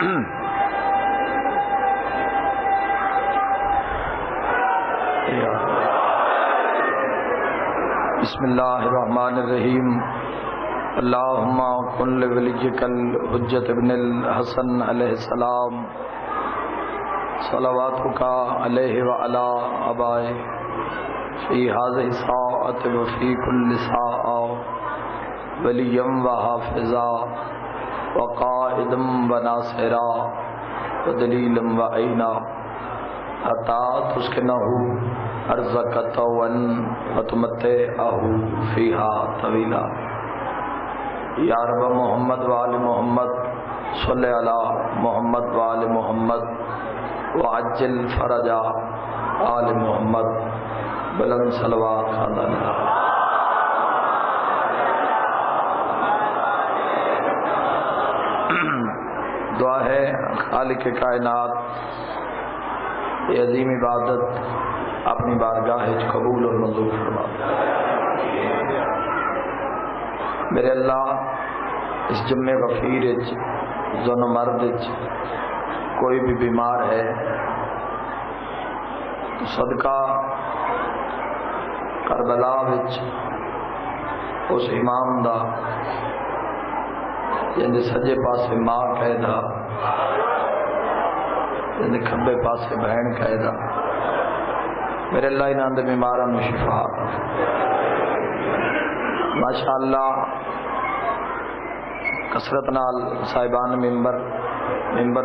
بسم اللہ الرحمن الرحیم اللہم کن لولیک الحجۃ ابن الحسن علیہ السلام صلواتک علیہ وعلی آبائہ فی هذه الساعة وفی کل ساعة ولیا وحافظا وقائدا وناصرا ودلیلا وعینا حتی تسکنہ ارزق طوعا وتمتعہ فیہا طویلا۔ یا رب محمد وآل محمد صلی علی محمد وآل محمد وعجل فرج آل محمد بلند صلوات خاندان۔ دعا ہے خالق کائنات یہ عظیم عبادت اپنی بارگاہ قبول اور منظور فرما۔ میرے اللہ اس جمع غفیر زن مرد کوئی بھی بیمار ہے تو صدقہ کربلا اس امام دا جن سجے پاسے ماں قیدا جن کھبے پاسے بہن قیدا، میرے اللہ انہاں دے بیماراں نوں شفا ماشاءاللہ کثرت نال صاحبان ممبر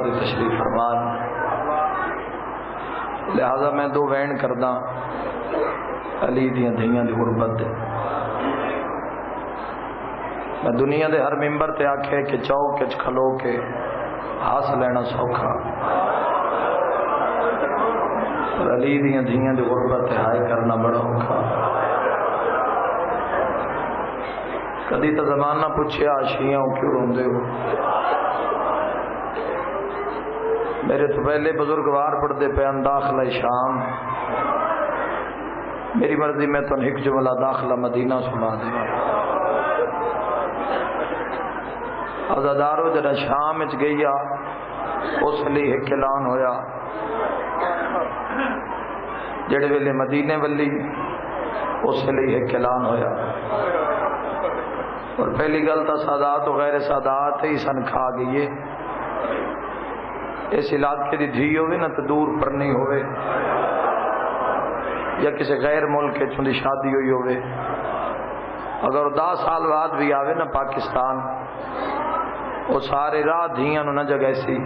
دی تشریف فرمان، لہذا میں دو وین کردا علی دیاں دھیاں دی غربت دے۔ میں دنیا دے ہر ممبر تے آکھے کہ چوک وچ کھلو کے ہاس لینا سوکھا، پر علی دیاں دھیاں دی غربت تے ہائے کرنا بڑا اوکھا۔ کدی تو زمانہ پوچھیا شیعوں کیوں روندے ہو؟ میرے تو پہلے بزرگوار پڑھتے پہ داخلہ شام، میری مرضی میں تو ایک جملہ داخلہ مدینہ سنا دیا۔ عزادارو جڑا شام وچ گیا اس لیے ایک اعلان ہویا، جڑے ویلے مدینے ولی اس لیے ایک اعلان ہویا۔ اور پہلی گل تو سادات و غیر سادات ہی سن کھا گئیے، اس علاقے دی دھی ہوئے نہ تو دور پر نہیں ہوئے یا کسی غیر ملک کے چندی شادی ہوئی ہوئے، اگر 10 سال بعد بھی آوے نا پاکستان، وہ سارے راہ دھیاں نہ جگہ سی،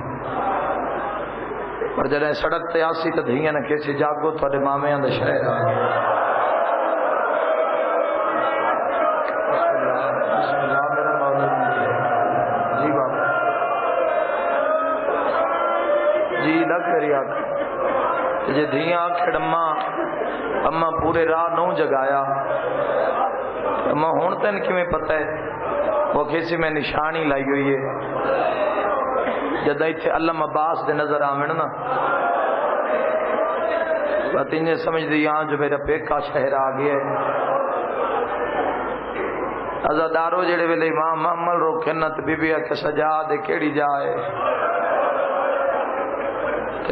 پر جنہیں سڑک تے آسی تو دھیاں نہ کیسی جاگو تھوڑے مامے اندر شہر آئے۔ بسم اللہ میرا مولا جی بابا جی لگ کری آکھ جی دھیاں کھڑما اما پورے راہ نو جگایا، اما ہون تین کی میں پتہ ہے وہ کسی میں نشانی لائی ہوئی ہے، جدہ اتھے علم عباس دے نظر آمن نا بات انہیں سمجھ دی یہاں جو میرا پیکا شہر آگیا ہے۔ عزادارو جڑے ویلے امام محمل روکنت بی بی کے سجا دے کیڑی جائے،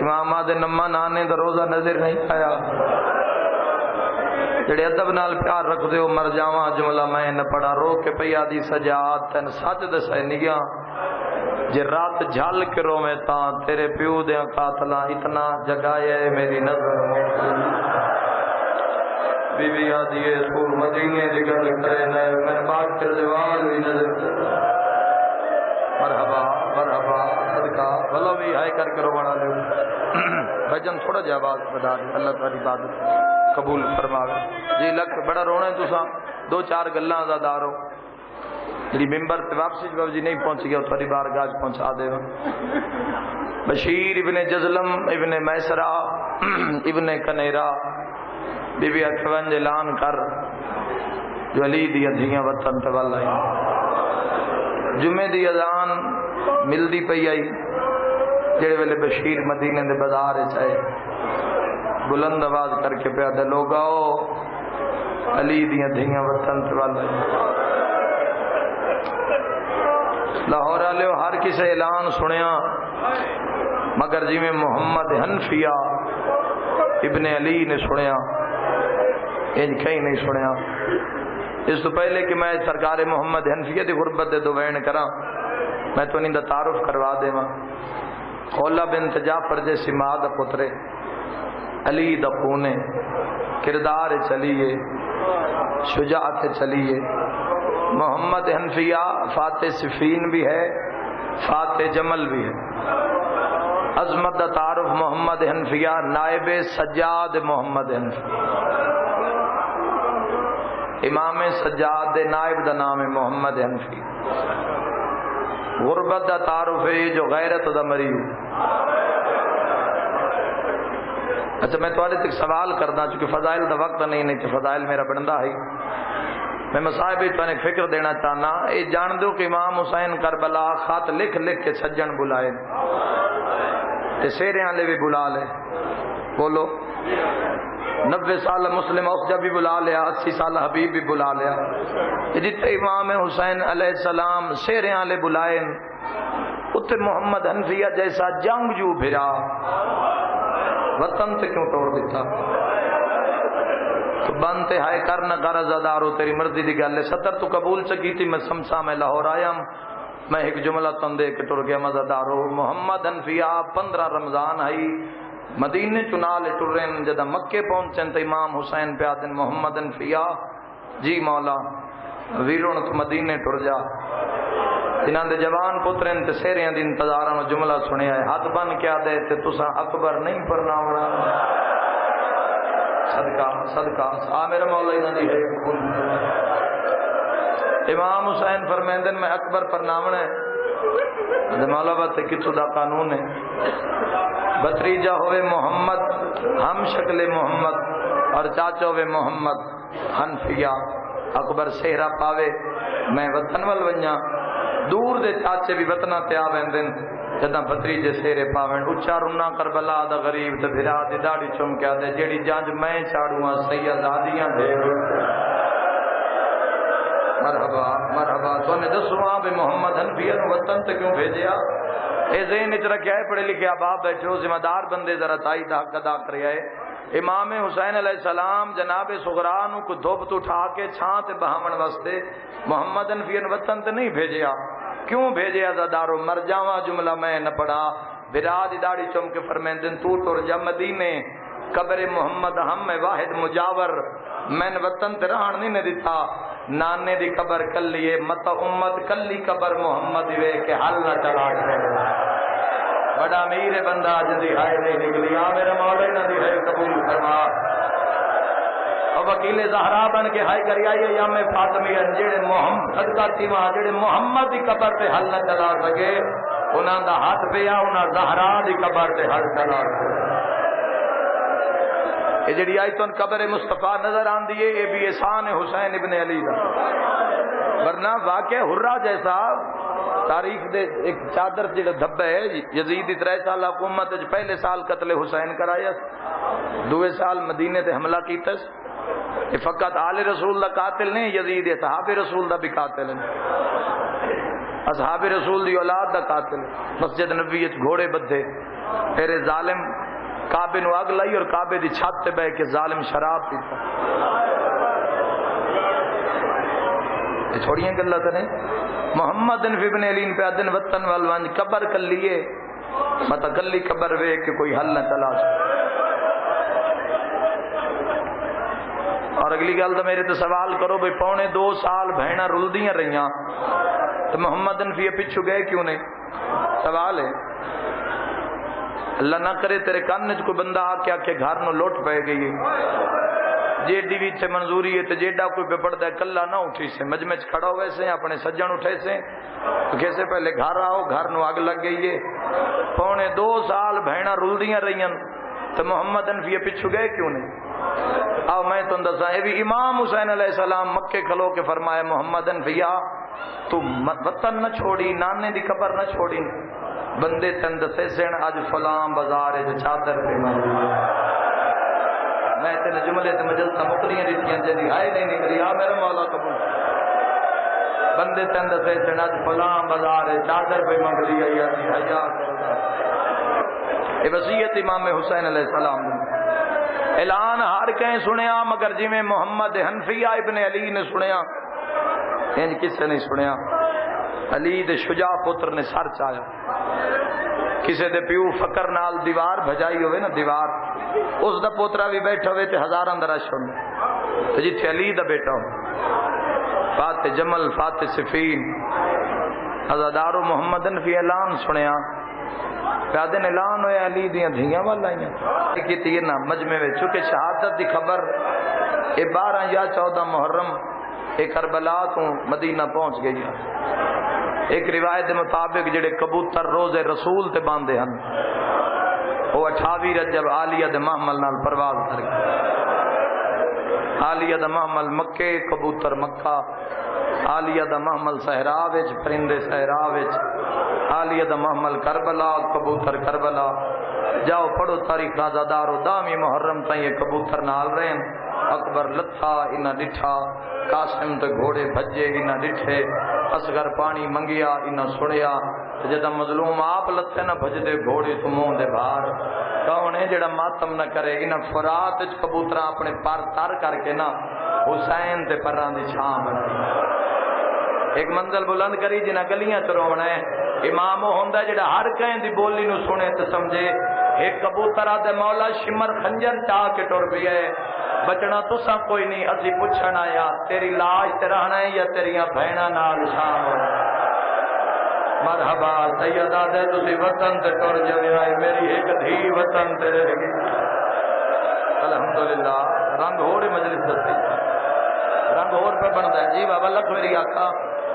امام آدھے نمہ نانے دا روزہ نظر نہیں آیا، جڑے ادب نال پیار رکھ دے ہو مر جاواں جملہ میں نہ پڑا رو کے پیا دی سجاد تین سچ دسے نگیاں جے رات جھل کے رو میں تاں تیرے پیو دے قاتلاں اتنا جگائے میری نظر بی بی آدھیے سور مدینے دی گل کرے نئے میں باق کے زوال بھی نظر مرحبا مرحبا صدقہ بھلو بھی ہائے کر کے روانہ لے بھجن تھوڑا جا آواز بدا دے، اللہ تعالی عبادت قبول فرماوے۔ جی لکھ بڑا رونا ہے تساں 2-4 گلاں عزادارو جی ممبر تے واپسی جب جی نہیں پہنچ گیا تھوڑی بارگاہ پہنچا دے۔ بشیر ابن جزلم ابن میسرہ ابن کنیرہ بی بی اکھونج اعلان کر جو علی دی دھیاں وطن تول آئی، جمعے دی اذان ملدی پئی آئی، جڑے ویلے بشیر مدینے دے بازار چاہے بلند آواز کر کے پیا دے لوگاؤ علی دیاں دھیاں وطن تول آئی۔ لاہور والے ہر کسی اعلان سنیا مگر جی میں محمد حنفیہ ابن علی نے سنیا انج کہیں نہیں سنیا۔ اس تو پہلے کہ میں سرکار محمد حنفیہ دی غربت دے دوین کراں میں تو انہیں دا تعارف کروا دے ماں۔ خولہ بنت جعفر جیسی ماں دا پترے علی دا خونے کردار چلیے شجاعت چلیے۔ محمد حنفیہ فاتح صفین بھی ہے فاتح جمل بھی ہے۔ عظمت دا تعارف محمد حنفیہ نائب سجاد محمد حنفیہ، امام سجاد دے نائب دا نام ہے محمد حنفی۔ غربت دا تعارف ہے جو غیرت دا مریض۔ اچھا میں تھوڑے تک سوال کرنا چونکہ فضائل دا وقت نہیں تو فضائل میرا بندہ ہے۔ میں مصاحب تو ایک فکر دینا چاہنا، یہ جان دو کہ امام حسین کربلا خط لکھ لکھ کے سجن بلائے تے سیرے والے بھی بلا لے، بولو 90 سال مسلم افجا بھی بلا لیا، 80 سال حبیب بھی بلا لیا۔ جتنے امام حسین علیہ السلام سیرے والے بلائے اتنے محمد حنفیہ جیسا جنگجو بھرا وطن سے کیوں توڑ دیتا؟ تو بنتے ہائے کر نہ کر ازادارو تیری مرضی دی گل ہے۔ 70 تو قبول چکی تھی میں سمسا میں لاہور آیا میں ایک جملہ تم دے کے ٹر گیا مزادارو محمد حنفیہ 15 رمضان آئی مدینے چنا لے ٹرین جدہ مکے پہنچن تو امام حسین پہ آدن محمد حنفیہ جی مولا ویرون تو مدینے ٹر جا انہاں دے جوان پترین تے سیریاں دی انتظاراں جملہ سنیا ہے ہاتھ بن کیا دے تے تساں اکبر نہیں پرناونا صدقہ صدقہ آ میرا مولا انہاں دی ہے امام حسین فرمیندن میں اکبر پرناونا ہے مولا بات کتوں دا قانون ہے بتریجہ ہوئے محمد ہم شکل محمد اور چاچا ہوئے محمد حنفیہ اکبر سہرا پاوے میں وطن ول ونجا دور دے چاچے بھی وطنہ تے آویں دن جدہ بتریجے سہرے پاویں اچھا رنا کربلا دا غریب تے بھرا دی داڑھی چمکیا دے جیڑی جانج میں چاڑوں سید آدیاں دے مرحبا مرحبا تو نے دسواں بھی محمد حنفیہ وطن تے کیوں بھیجیا اے ذہن وچ رکھیا ہے پڑھے لکھے باپ بیٹھے ہو ذمہ دار بندے ذرا تائی دا حق ادا کریا ہے۔ امام حسین علیہ السلام جناب صغرا نو کو دھوپ تو اٹھا کے چھاں تے بہاون واسطے محمد حنفیہ وطن تے نہیں بھیجیا کیوں بھیجیا زادارو مر جاواں جملہ میں نہ پڑھا بھرا دی داڑھی چم کے فرمیندن تو ٹر جا مدینے قبر محمد ہم میں واحد مجاور میں نے وطن تے رہن نہیں دیتا نانے دی قبر کلیے مت امت کلی قبر محمد وے کے حل نہ چلا بڑا امیر بندہ جدی ہائے نہیں نکلی آ میرا مولا نہ دی ہے قبول فرما اور وکیل زہرا بن کے ہائے کر آئیے یا میں فاطمی جڑے محمد صدقہ تیواں جڑے محمد دی قبر تے حل نہ چلا سکے انہاں دا ہاتھ پیا انہاں زہرا دی قبر تے حل چلا سکے یہ جڑی آئی تو قبر مصطفیٰ نظر آن دیئے یہ بھی احسان حسین ابن علی دا ورنہ واقع حرہ جیسا تاریخ دے ایک چادر جڑا دھبا ہے یزید 3 سال حکومت پہلے سال قتل حسین کرایا 2 سال مدینے تے حملہ کیتا یہ فقط آل رسول دا قاتل نہیں یزید اصحاب رسول دا بھی قاتل ہے اصحاب رسول دی اولاد دا قاتل مسجد نبوی گھوڑے بدھے تیرے ظالم کعبے نو اگ لائی اور کعبے دی چھت تے بہ کے ظالم شراب پیتا یہ چھوڑیاں گلا تے نہیں محمد ابن علی پہ ادن وطن والوانج قبر کر لیے متا کلی قبر وے کہ کوئی حل نہ چلا اور اگلی گل تو میرے تو سوال کرو بھئی 2.25 سال بہنا رلدیاں رہیاں تو محمد انفیہ پچھو گئے کیوں نہیں سوال ہے اللہ نہ کرے تیرے کان کوئی بندہ آ کے آکے گھر نو لوٹ پہ گئی جیڈی بھی تے منظوری ہے تے جیڈا کوئی پہ پڑتا ہے کلا نہ اٹھی سے مجمع کھڑا ہوئے سے اپنے سجن اٹھے سے تو کیسے پہلے گھر آؤ گھر نو آگ لگ گئی ہے 2.25 سال بہنا رلدیاں رہیاں تو محمد انفیہ پچھو گئے کیوں نہیں آؤ میں تم دسا یہ بھی امام حسین علیہ السلام مکے کھلو کے فرمایا محمد انفیہ تو وطن نہ چھوڑی نانے دی قبر نہ چھوڑی بندے تن دسے سن اج فلاں بازار ہے چادر پہ میں تین جملے تے مجلسہ مکلیاں دیتیاں جدی ہائے نہیں نکلی آ میرا مولا قبول بندے چند سے چند فلاں بازار چادر پہ منگ لی گئی حیا یہ وصیت امام حسین علیہ السلام نے اعلان ہر کہیں سنیا مگر جی میں محمد حنفیہ ابن علی نے سنیا انج کسے نہیں سنیا علی دے شجاع پتر نے سر چایا کسے دے پیو فقر نال دیوار بھجائی ہوئے نا دیوار اس دا پوترا بھی بیٹھا ہوئے تے ہزاراں دا رش ہونے جتھے علی دا بیٹا ہو فاتح جمل فاتح صفین عزادارو محمد انفی اعلان سنیا پیادن اعلان ہویا علی دیاں دھیاں والا ہی کیتی یہ نا مجمع میں چونکہ شہادت دی خبر 12 یا 14 محرم ایک کربلا تو مدینہ پہنچ گئی ہے ایک روایت مطابق جڑے کبوتر روز رسول تے باندھے ہن وہ 28 رجب عالیہ دے محمل نال پرواز کر گئے عالیہ دا محمل مکے کبوتر مکہ عالیہ دا محمل صحرا وچ پرندے صحرا وچ عالیہ دا محمل کربلا کبوتر کربلا جاؤ پڑھو تاریخ آزادار و دامی محرم تائیں یہ کبوتر نال رہن اکبر لتھا انہا ڈٹھا قاسم تے گھوڑے بھجے انہا ڈٹھے اصغر پانی منگیا انہا سڑیا جدہ مظلوم آپ لتھے نہ بھجدے گھوڑے تو منہ دے باہر کہونے جڑا ماتم نہ کرے انہا فرات کبوترہ اپنے پر تر کر کے نہ حسین تے پران دی چھاں بنائی ایک منزل بلند کری جنہ گلیاں چرونا ہے امام ہوندہ جڑا ہر کہیں دی بولی نو سنے تو سمجھے ایک کبوترہ دے مولا شمر خنجر چاہ کے ٹور بھی ہے بچنا تو سا کوئی نہیں اسی پوچھنا یا تیری لاش تے رہنا ہے یا تیریاں بہنہ نال شام ہونا مرحبا سیدہ دے تسی وطن تے ٹور جوے آئے میری ایک دھی وطن تے رہ گئی الحمدللہ رنگ ہو رہے مجلس دستی رنگ اور پہ بنتا ہے جی بابا لکھ میری آقا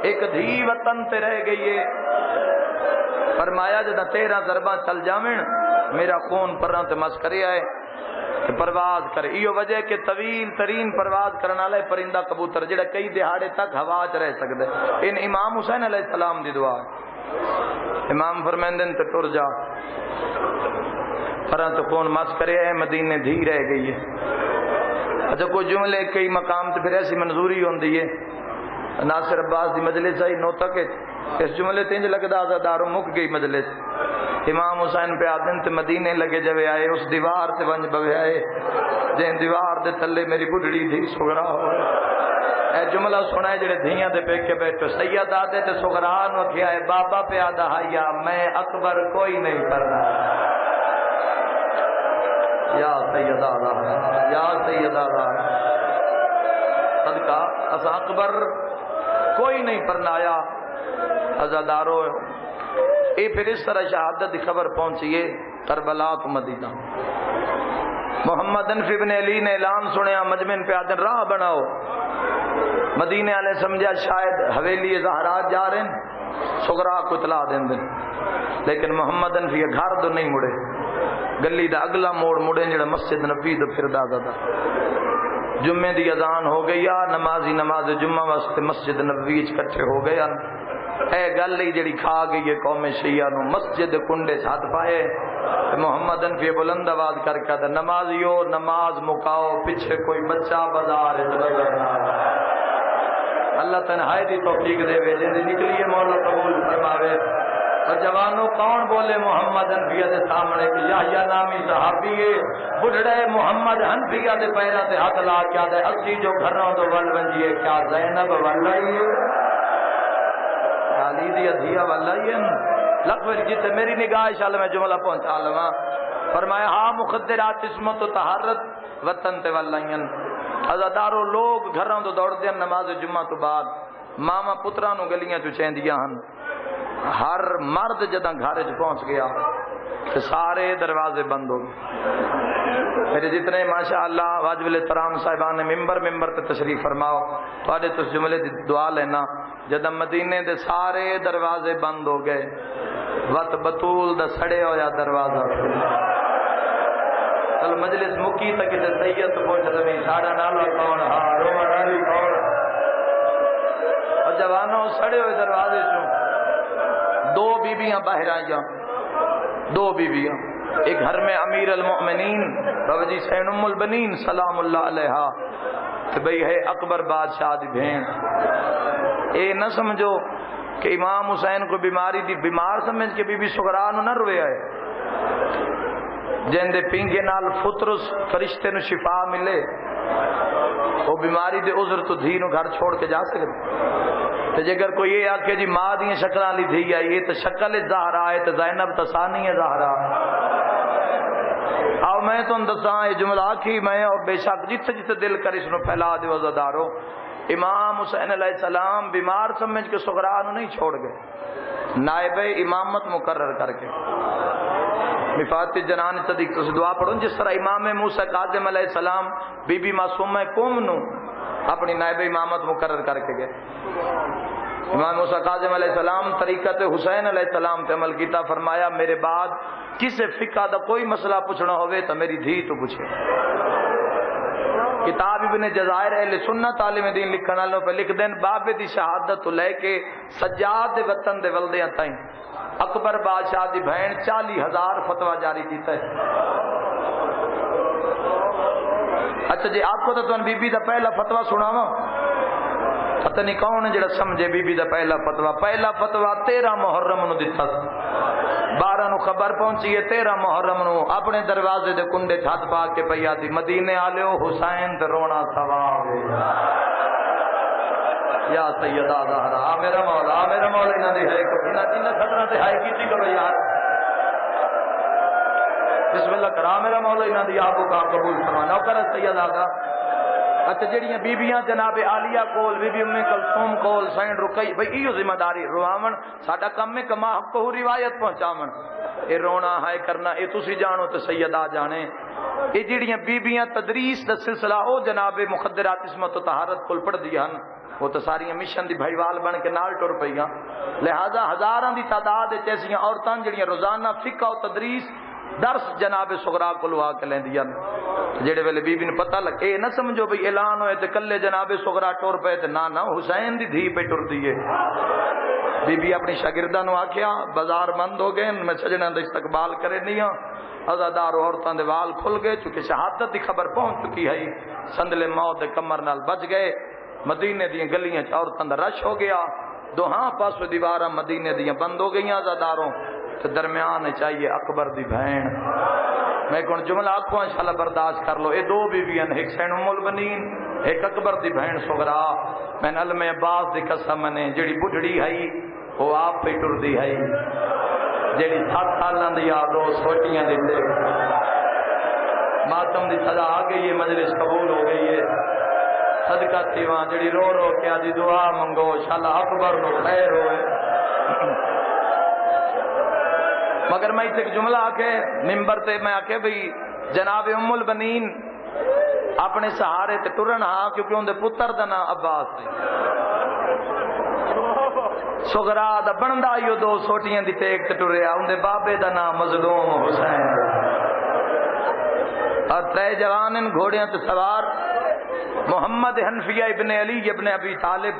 ایک دھی وطن تے رہ گئی ہے فرمایا جدہ 13 ضربہ چل جاویں میرا خون پران تے مسکری آئے کہ پرواز کرے ایو وجہ کہ طویل ترین پرواز کرنا لے پرندہ کبوتر جڑا کئی دہاڑے تک ہوا چ رہ سکدے ان امام حسین علیہ السلام دی دعا امام فرمیندن تے ٹر جا پران تے خون مسکری آئے مدینے دھی رہ گئی ہے اچھا کوئی جملے کئی مقام تے پھر ایسی منظوری ہوندی ہے ناصر عباس دی مجلس آئی نوتا کے اس جملے تینج لگدا آزاداروں مک گئی مجلس امام حسین پہ آدن تے مدینے لگے جوے آئے اس دیوار تے ونج بوے آئے جن دیوار دے تلے میری بڑھڑی دھی سگرا ہو اے جملہ سنا ہے جڑے دھیاں دے پہ کے بیٹھو سید آدھے تے سگران وکھیا ہے بابا پہ آدھا حیا میں اکبر کوئی نہیں کرنا یا سید آدھا یا سید آدھا صدقہ اسا اکبر کوئی نہیں پرنایا عزادارو اے پھر اس طرح شہادت خبر پہنچیے کربلا تو مدینہ محمد انفی بن علی نے اعلان سنیا مجمن پہ آدن راہ بناؤ مدینے والے سمجھا شاید حویلی زہرات جا رہے ہیں سغرا کو اطلاع دیں دن لیکن محمد انفی گھر تو نہیں مڑے گلی دا اگلا موڑ مڑے جڑا مسجد نبی تو پھر دا جمعے دی اذان ہو گئی نمازی نماز جمعہ واسطے مسجد نبوی اکٹھے ہو گئے اے گل ہی جڑی کھا گئی ہے قوم شیعہ نو مسجد کنڈے ہاتھ پائے محمد انفی بلند آواز کر کے نمازیو نماز مکاؤ پیچھے کوئی بچہ بازار اللہ تنہائی دی توفیق دے وے جے نکلیے مولا قبول فرماوے اور جوانوں کون بولے محمد حنفیہ دے سامنے کہ یحییٰ نامی صحابی ہے بڑھڑے محمد حنفیہ دے پیرا تے ہاتھ لا کیا دے اسی جو گھروں تو ول ونجیے کیا زینب ولائی ہے علی دی ادھیا ولائی ہے لکھ میری جیتے میری نگاہ انشاءاللہ میں جملہ پہنچا لواں فرمایا ہاں مخدرات اسمت و طہارت وطن تے ولائیں عزادارو لوگ گھروں تو دوڑ دیں نماز جمعہ تو بعد ماما پترانو گلیاں تو چیندیاں ہن ہر مرد جدہ گھر پہنچ گیا کہ سارے دروازے بند ہو گئے میرے جتنے ماشاءاللہ واجب الاحترام صاحبان نے ممبر تے تشریف فرماؤ تھوڑے تو جملے دی دعا لینا جدہ مدینے دے سارے دروازے بند ہو گئے وقت بطول دا سڑے ہویا دروازہ چل مجلس مکی تک تے سید پہنچ رہی ساڑھا نالا کون ہاں روما نالی کون اور جوانوں سڑے ہوئے دروازے چوں دو بیبیاں باہر آئیں دو بیبیاں ایک گھر میں امیر المؤمنین بابا جی سین ام البنین سلام اللہ علیہا کہ بھئی ہے اکبر بادشاہ دی بھین. اے نہ سمجھو کہ امام حسین کو بیماری دی بیمار سمجھ کے بی بی سغرا نو نہ رویا ہے. جن دے پینگے نال فطرس فرشتے نو شفا ملے وہ بیماری دے عذر تو دھی نو گھر چھوڑ کے جا سکتے. تے جے اگر کوئی یہ آکھے جی ماں دی شکلاں لی دھی آئی تے شکل زہرا ہے تے زینب تسانی ہے زہرا. آؤ میں تم دساں یہ جملہ آکھی میں اور بے شک جتھے جتھے دل کر اس نو پھیلا دے وزادارو. امام حسین علیہ السلام بیمار سمجھ کے سغرا نو نہیں چھوڑ گئے, نائب امامت مقرر کر کے. مفات جنان صدیق تو دعا پڑھو جس طرح امام موسیٰ کاظم علیہ السلام بی بی معصومہ قوم نو اپنی نائب امامت مقرر کر کے گئے. امام موسیٰ کاظم علیہ السلام طریقت حسین علیہ السلام تے عمل کیتا, فرمایا میرے بعد کسے فقہ دا کوئی مسئلہ پوچھنا ہوئے تو میری دھی تو پوچھے. کتاب ابن جزائر اہل سنت عالم دین لکھن والوں پہ لکھ دین بابے دی شہادت تو لے کے سجاد دے وطن دے ولدیاں تائیں اکبر بادشاہ دی بہن 40,000 فتویٰ جاری کیتا ہے. اچھا جی آپ کو تو بی بی دا پہلا فتویٰ سناواں, پتہ نہیں کون ہے جڑا سمجھے بی بی دا پہلا فتویٰ. پہلا فتویٰ 13 محرم نو دتا, 12 نو خبر پہنچی ہے 13 محرم نو اپنے دروازے دے کنڈے چھت پا کے پیا دی مدینے آلیو حسین تے رونا ثواب یا سیدہ زہرا میرا مولا انہاں دی ہے کہ انہاں خطرہ تے ہائی کیتی کرو یار. بسم اللہ کرا میرا مولا انہاں دی آپ کا قبول فرمانا کر سیدہ زہرا. اچھا جڑیاں بیبییاں جناب عالیہ کول بی بی ام کلثوم کول سین رقیہ بھئی ایو ذمہ داری رواون ساڈا کم ہے کما حق کو روایت پہنچاون. اے رونا ہے کرنا اے تسی جانو تے سیدہ جانے. اے جڑیاں بیبییاں تدریس دا سلسلہ او جناب مخدرات عصمت و طہارت کول پڑھ دی ہن وہ تو ساری مشن دی بھائیوال بن کے نال ٹر پئیاں. لہذا ہزاراں دی تعداد ایسیاں عورتاں جڑیاں روزانہ فقہ و تدریس درس جناب سغرا کو لوا کے لیندیاں. جڑے ویلے بی بی نوں پتہ لگ اے نہ سمجھو بھئی اعلان ہوئے تے کلے جناب سغرا ٹر پے تے نہ حسین دی دھی پہ ٹر دیے. بی بی اپنی شاگرداں نوں آکھیا بازار بند ہو گئے میں سجنا دا استقبال کرے نہیں ہاں. عزادار عورتاں دے وال کھل گئے چونکہ شہادت دی خبر پہنچ چکی ہے. سندلے موت دے کمر نال بچ گئے. مدینے دیاں گلیاں چ عورتاں دا رش ہو گیا. دوہاں پاسوں دیواراں مدینے دیاں بند ہو گئیاں. عزاداروں تے درمیان چاہیے اکبر دی بہن. میں کون جملہ آکھوں انشاءاللہ برداشت کر لو. اے دو بیویاں ایک سین ام البنین ایک اکبر دی بہن سغرا. میں علم عباس دی قسم نے جڑی بڈھڑی ہے وہ آپ پہ ٹر دی ہے, جڑی 7 سالاں دی آ 2 سوٹیاں دی تے ماتم دی سزا آ گئی ہے, مجلس قبول ہو گئی ہے. صدقہ تیواں جڑی رو رو کے آدھی دعا منگو انشاءاللہ اکبر نو خیر ہوئے. مگر میں ایک جملہ آکے ممبر تے میں آکے بھئی جناب ام البنین اپنے سہارے تے ٹرن ہاں کیونکہ ان دے پتر دا نام عباس تے سغرا دا بندا ایو 2 سوٹیاں دی ٹیک تے ٹریا. ان دے بابے دا نام مظلوم حسین. اور 3 جوانن گھوڑیاں تے سوار محمد حنفیہ ابن علی ابن ابی طالب,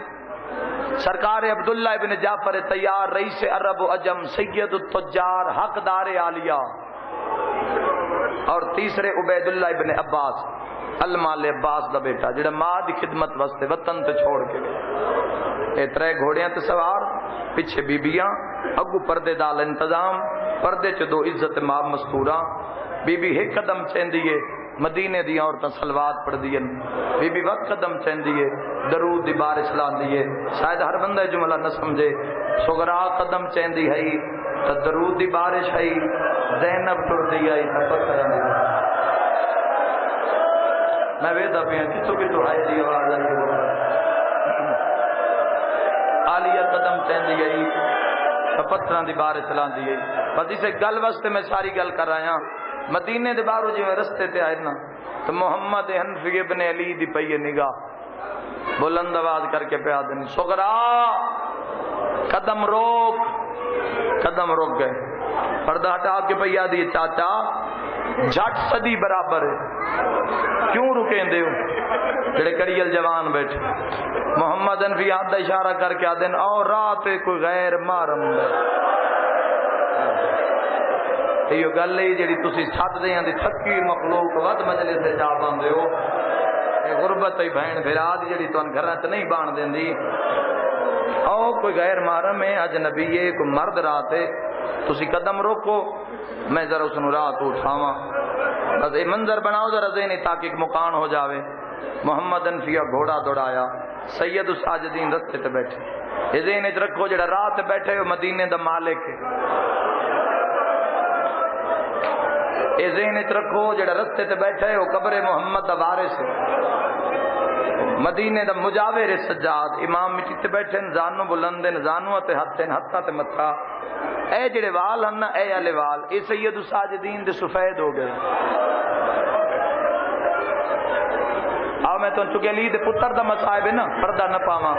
سرکار عبداللہ ابن جعفر طیار رئیس عرب و عجم سید التجار حقدار عالیہ, اور تیسرے عبیداللہ ابن عباس المال عباس دا بیٹا جڑا ماں دی خدمت واسطے وطن تے چھوڑ کے گئے. اے 3 گھوڑیاں تے سوار پیچھے بیبیاں اگو پردے دال انتظام. پردے چ 2 عزت ماں مستوراں. بی بی ایک قدم چیندیے مدینے دی عورتاں صلوات پڑھ دیئے. بی بی وقت قدم چیندیے درود دی بارش لاندیے. شاید ہر بندہ جملہ نہ سمجھے. سغرا قدم چیندی ہے تو درود دی بارش ہے. زینب ٹر دی ہے میں ویدہ پہ ہیں کتوں کتوں آئی دی آواز آئی. عالیہ قدم چیندی ہے پتھراں دی بارش لاندی ہے. بس اسے گل واسطے میں ساری گل کر رہا ہوں. مدینے دے بارو جی میں رستے تے آئے نا تو محمد حنفی ابن علی دی پئی نگاہ بلند آواز کر کے پیا دیں سغرا قدم روک گئے. پردہ ہٹا کے پیا دی چاچا جھٹ صدی برابر ہے کیوں رکیں دے جڑے کڑیل جوان بیٹھے. محمد حنفی ہاتھ دا اشارہ کر کے آدھیں اور رات کوئی غیر مارم یہ گل ہے جڑی تسی چھت دیاں دی تھکی مخلوق ود مجلس تے جا باندے ہو. غربت ہی بہن بھرا دی جڑی تن گھراں تے نہیں بان دیندی. او کوئی غیر محرم ہے اجنبی ہے کوئی مرد رات ہے تسی قدم روکو میں ذرا اس نو راہ تو اٹھاواں. بس یہ منظر بناؤ ذرا ذہنی تاکہ ایک مکان ہو جاوے. محمد انفیہ گھوڑا دوڑایا سید الساجدین رستے تے بیٹھے. یہ ذہن وچ رکھو جڑا راہ تے بیٹھے وہ مدینے دا مالک ہے. یہ ذہن وچ رکھو جڑا رستے تے بیٹھا ہے وہ قبر محمد دا وارث ہے مدینے دا مجاور سجاد. امام مٹی تے بیٹھے زانو بلند زانو تے ہتھاں تے متھا. اے جڑے وال ہن نا اے والے وال اے سید الساجدین دے سفید ہو گئے. آؤ میں تو چونکہ علی دے پتر دا مصائب ہے نا پردہ نہ پاواں.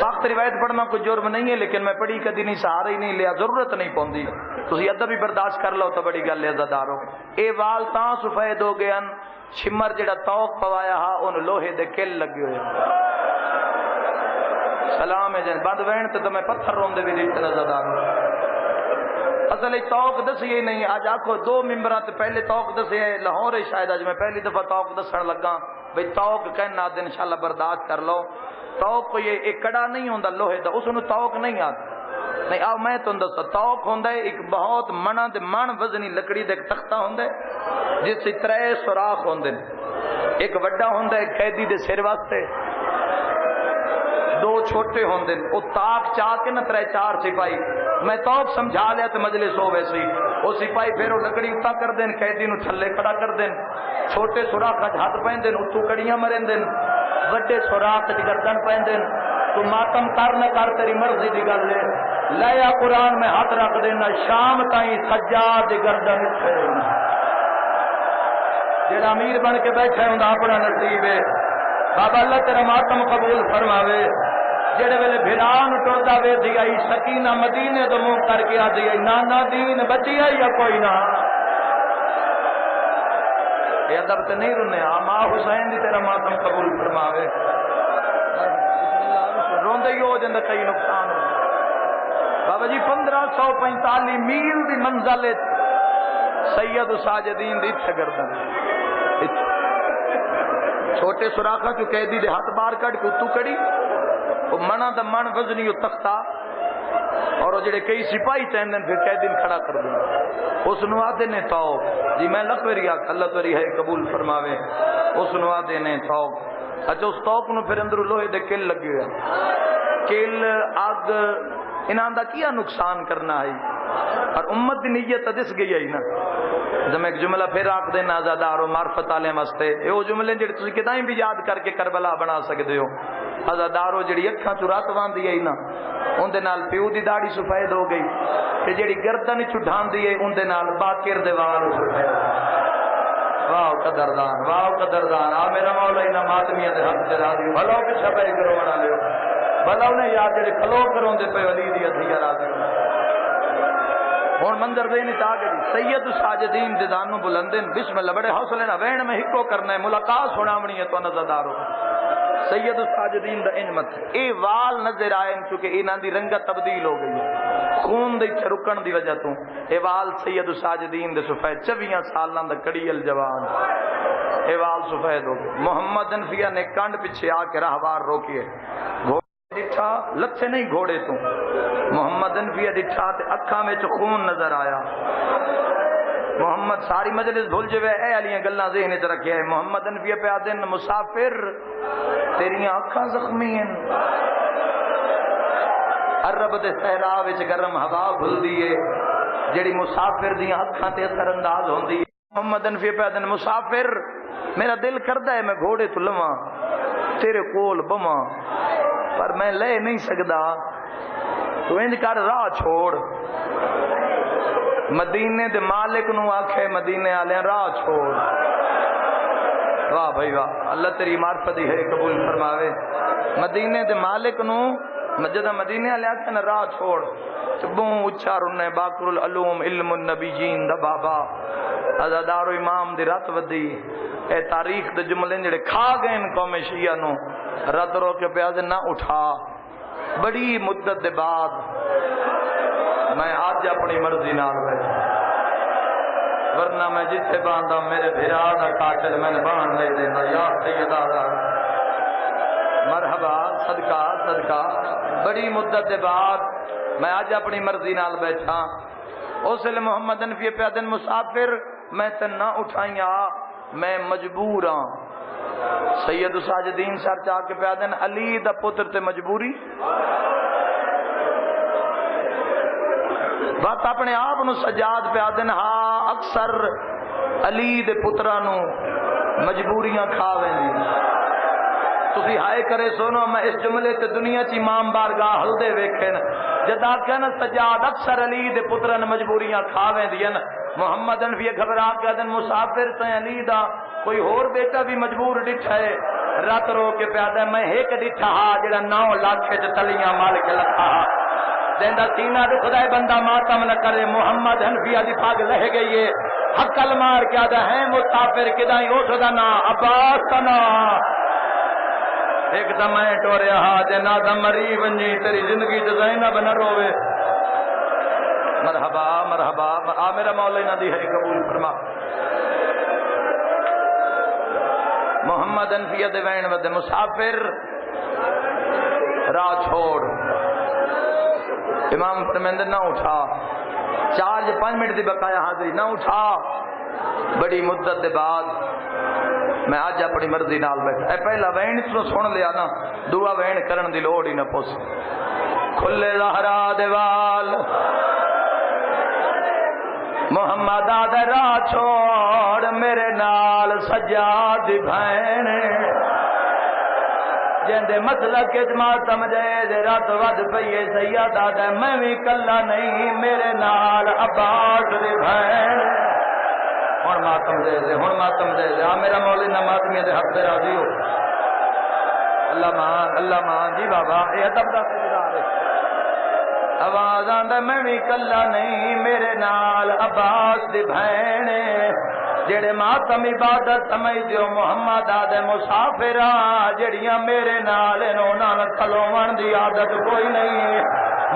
سخت روایت پڑھنا کوئی جرم نہیں ہے لیکن میں پڑھی کدی نہیں سہارا ہی نہیں لیا ضرورت نہیں پوندی. تسی ادب بھی برداشت کر لو تو بڑی گل ہے عزادارو. اے وال تاں سفید ہو گئے ہیں شمر جڑا توق پوایا ہا ان لوہے دے کل لگے ہوئے. سلام ہے جن بند وین تے میں پتھر روندے بھی دیکھ عزادارو. اصل توق دسی نہیں آج آکھو دو ممبرات پہلے توق دسے لاہور شاید اج میں پہلی دفعہ توق دسن لگا بھئی توق کہنا دے انشاءاللہ برداشت کر لو. توق یہ ایک کڑا نہیں ہوندا لوہے دا اس نو توق نہیں آتا نہیں. آؤ میں تم دسا توق ہوندا ہے ایک بہت منا دے من وزنی لکڑی دے ایک تختہ ہوندا ہے جس سے 3 سوراخ ہوندے نے. ایک وڈا ہوندا ہے قیدی دے سر واسطے 2 چھوٹے ہوندے نے. او تاک چا کے نہ 3-4 سپاہی میں توق سمجھا لیا تے مجلس ہو ویسی او سپاہی پھر او لکڑی اٹھا کر دین قیدی نو تھلے کھڑا کر دین. چھوٹے سوراخ ہاتھ پیندے اتو کڑیاں مرندے وڈے سوراخ گردن پیندے. تو ماتم کر نہ کر تیری مرضی دی گل ہے. لیا قرآن میں ہاتھ رکھ دینا شام تائیں سجاد گردن جڑا امیر بن کے بیٹھے ہوں اپنا نصیب ہے. بابا اللہ تیرا ماتم قبول فرماوے. جڑے ویلے بھران ٹردا وے دی آئی سکینہ مدینے تو منہ کر کے آ دی نانا دین بچی آئی یا کوئی نہ. یہ ادب تے نہیں رونے ماں حسین دی تیرا ماتم قبول فرماوے. روندے ہی ہو جاندے کئی نقصان ہو. بابا جی 1545 میل دی منزل سید الساجدین دی اتھے گردن چھوٹے سوراخا جو قیدی دے ہاتھ باہر کٹ کے اتو کڑی وہ منا دا من وزنی تختہ اور وہ جڑے کئی سپاہی چاہندے پھر قیدی کھڑا کر دیں اس نو آدھے نے توق جی میں لکھوری آکھ اللہ توری ہے قبول فرماوے. اس نو آدھے نے توق. اچھا اس توق نو پھر اندر لوہے دے کل لگے ہوئے کل آگ انہاں دا کیا نقصان کرنا ہے اور امت دی نیت دس گئی ہے نا. جب میں ایک جملہ پھر آکھ دینا آزادار و معرفت عالم واسطے یہ وہ جملے جڑے تسی کدائیں بھی یاد کر کے کربلا بنا سکتے ہو. آزادار و جڑی اکھاں چ رات واندی ہے نا اون دے نال پیو دی داڑھی سفید ہو گئی تے جڑی گردن چڑھاندی ہے اون دے نال باقر دے وال سفید. واہ قدردان واہ قدردان. آ میرا مولا انہاں ماتمیاں دے حق تے راضی بھلو کے چھپے کرو بنا لیو بھلا انہیں یاد جڑے کھلو کروں دے پہ ولی دی ادھیا راضی. ہون منظر دینی تاگے سید الساجدین دے دانو بلندن بسم اللہ بڑے حوصلے نہ وین میں ہکو کرنا ہے ملاقات سناونی ہے تو نظردارو. سید الساجدین دا انمت اے وال نظر آئے چونکہ انہاں دی رنگت تبدیل ہو گئی خون دے رکن دی وجہ تو اے وال سید الساجدین دے سفید 24 سالاں دا کڑی الجوان اے وال سفید ہو گئے. محمد انفیہ نے کانڈ پیچھے آ کے راہوار روکیے ڈٹھا لچھے نہیں گھوڑے تو محمد انفیہ ڈٹھا تے اکھاں میں خون نظر آیا. محمد ساری مجلس بھول جوے اے علیاں گلاں ذہن وچ رکھیا ہے. محمد انفیہ پہ آدن مسافر تیریاں اکھاں زخمی ہیں عرب دے صحرا وچ گرم ہوا بھلدی ہے جڑی مسافر دیاں اکھاں تے اثر انداز ہوندی ہے. محمد انفیہ پہ آدن مسافر میرا دل کردا ہے میں گھوڑے تو لواں تیرے کول بواں پر میں لے نہیں سکدا تو انج کر راہ چھوڑ. مدینے دے مالک نو آکھے مدینے والے راہ چھوڑ. واہ بھائی واہ اللہ تیری معرفت ہے قبول فرماوے. مدینے دے مالک نو جدہ مدینے والے آکھے نا راہ چھوڑ چبوں اچھا رنے باقر العلوم علم النبیین دا بابا عزادار امام دی رات ودی اے تاریخ دے جملے جڑے کھا گئے ان قوم شیعہ نو رات رو کے پیاز نہ اٹھا. بڑی مدت دے بعد میں آج اپنی مرضی نال بیٹھا ورنہ میں جتھے باندھا میرے بھرا دا قاتل میں بان لے دینا یا سیدہ دا مرحبا صدقہ صدقہ بڑی مدت دے بعد میں آج اپنی مرضی نال بیٹھا اس لیے محمد انفی پیادن مسافر میں تے نہ اٹھائیاں میں مجبور ہاں سید ساجدین سر چاہ کے پیادن علی دا پتر تے مجبوری بات اپنے آپ نو سجاد پیادن ہاں اکثر علی دے پترانو مجبوریاں کھاویں دی تسی ہائے کرے سنو میں اس جملے تے دنیا چی امام بارگاہ ہلدے ویکھن جدا کہنا سجاد اکثر علی دے پتران مجبوریاں کھاویں دین محمد انفی گھبرا کے دن مسافر تے علی دا کوئی اور بیٹا بھی مجبور ڈٹھا ہے رات رو کے پیادا میں ایک ڈٹھا ہا جڑا 9 لاکھ چ تلیاں مال کے لکھا دیندا سینہ دے خدائے بندہ ماتم نہ کرے محمد انفی دی پاگ رہ گئی ہے حقل مار کے آدا ہے مسافر کدائیں اٹھ دا نا عباس دا نا ایک دم میں ٹوریا ہا جنا دم مری ونجی تیری زندگی تے زینب نہ روے مرحبا مرحبا آ میرا مولا نہ دی ہے قبول فرما محمد انفی دے وین ود مسافر راہ چھوڑ امام فرمیندے نہ اٹھا 4-5 منٹ دی بقایا حاضری نہ اٹھا بڑی مدت دے بعد میں آج اپنی مرضی نال بیٹھا اے پہلا وین تو سن لیا نا دعا وین کرن دی لوڑ ہی نہ پوس کھلے زہرا دیوال محمد آدھے راہ چھوڑ میرے نال سجاد بھین جندے مسلک اجماع سمجھے دے رات ود پئیے سید آدھے میں بھی کلا نہیں میرے نال عباس دی بھین ہن ماتم دے دے ہن ماتم دے دے میرا مولانا ماتمی دے حق دے راضی ہو اللہ مان جی بابا اے ادب دا سجدہ ہے آواز آندا میں بھی کلا نہیں میرے نال عباس دی بہن جڑے ماتم عبادت سمجھو محمد آدھے مسافرہ جڑیاں میرے نال انہوں نہ کھلوون دی عادت کوئی نہیں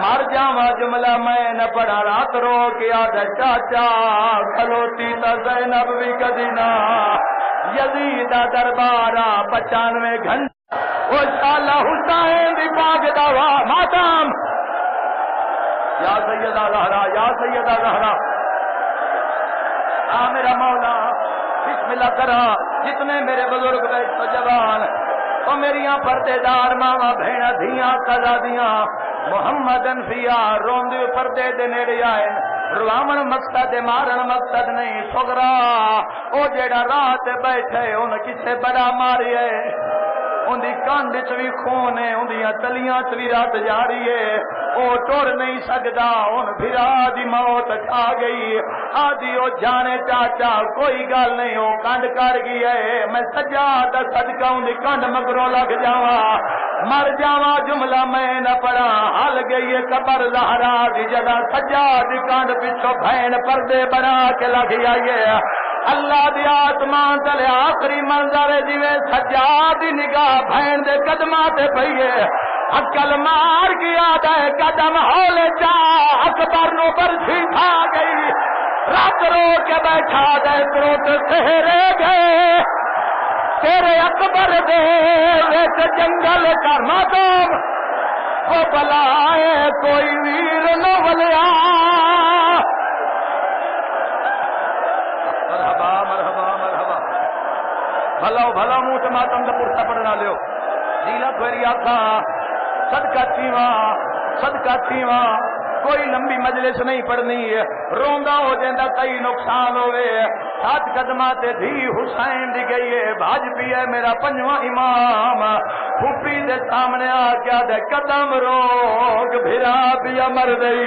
مر جاواں جملہ میں نہ پڑھا رات رو کے آدھے چاچا کھلوتی تا زینب بھی کدی نہ یزید دربارہ 95 گھنٹے او شالا حسین دی پاک دعوا ماتم یا سیدہ زہرا یا سیدہ زہرا آ میرا مولا بسم اللہ کرا جتنے میرے بزرگ بیٹھ تو جوان او میریاں پردے دار ماما بہنا دھیاں قضا دیاں محمد انفیا روندے پردے دے نیڑے آئے رواون مقصد مارن مقصد نہیں سغرا او جیڑا رات بیٹھے ان کسے بڑا ماری ہے ان دی کانڈ چ بھی خون ہے ان دیاں تلیاں چ بھی رات جاری ہے او ٹر نہیں سکدا ان بھرا دی موت کھا گئی آدھی او جانے چاچا کوئی گل نہیں او کانڈ کر گئی ہے میں سجاد صدقہ ان دی کانڈ مگروں لگ جاواں مر جاواں جملہ میں نہ پڑا ہل گئی ہے قبر زہرا دی جگہ سجاد دی کانڈ پیچھے بہن پردے بنا کے لگ آئی ہے اللہ دی آسمان تلے آخری منظر جویں سجاد دی نگاہ بہن دے قدماں تے پئی ہے عقل مار گیا دے قدم ہولے جا اکبر نو برچھی کھا گئی رات رو کے بیٹھا دے تروت سہرے گئے تیرے اکبر دے وچ جنگل کر ماتم او بلائے کوئی ویر نہ ولیا مرحبا مرحبا مرحبا بھلا منہ سے ماتم کا پرسا پڑھنا لیو جیلا کوئی آخا صدقہ تھیواں کوئی لمبی مجلس نہیں پڑھنی ہے روندا ہو جیندا کئی نقصان ہوئے 7 قدمہ تے دھی حسین دی گئی ہے بھاج پی ہے میرا 5واں امام پھوپھی دے سامنے آ گیا دے قدم روک بھرا پیا مر گئی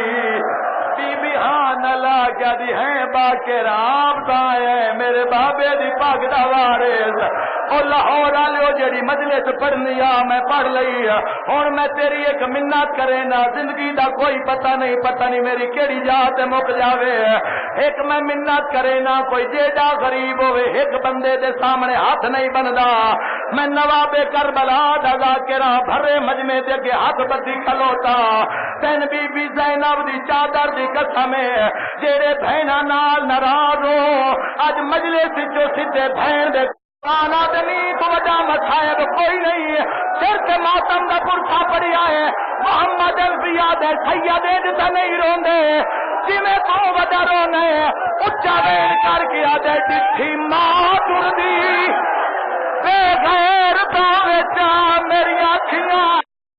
بی بی ہاں نلا کیا دی ہیں باقی رام دائے میرے بابے دی پاک دا وارث او لاہور آلیو جڑی مجلس پڑھنی آ میں پڑھ لئی اور میں تیری ایک منت کرے نا زندگی دا کوئی پتہ نہیں میری کیڑی جات مک جاوے ایک میں منت کرے نا کوئی جیڑا غریب ہوئے ایک بندے دے سامنے ہاتھ نہیں بندا میں نواب کربلا دا ذاکرہ بھرے مجمع دے کے ہاتھ بدی کھلوتا حسین بی بی زینب دی چادر دی قسم ہے جیڑے بہنا نال ناراض ہو اج مجلس چو سیدھے بہن دے آدمی تو وجہ مسائب کوئی نہیں ہے سر سے ماتم دا پرسا پڑیا ہے محمد الفیاد ہے سید جتا نہیں روندے جی میں تو وجہ رونے اچھا ویل کر کے آدھے جتھی ماں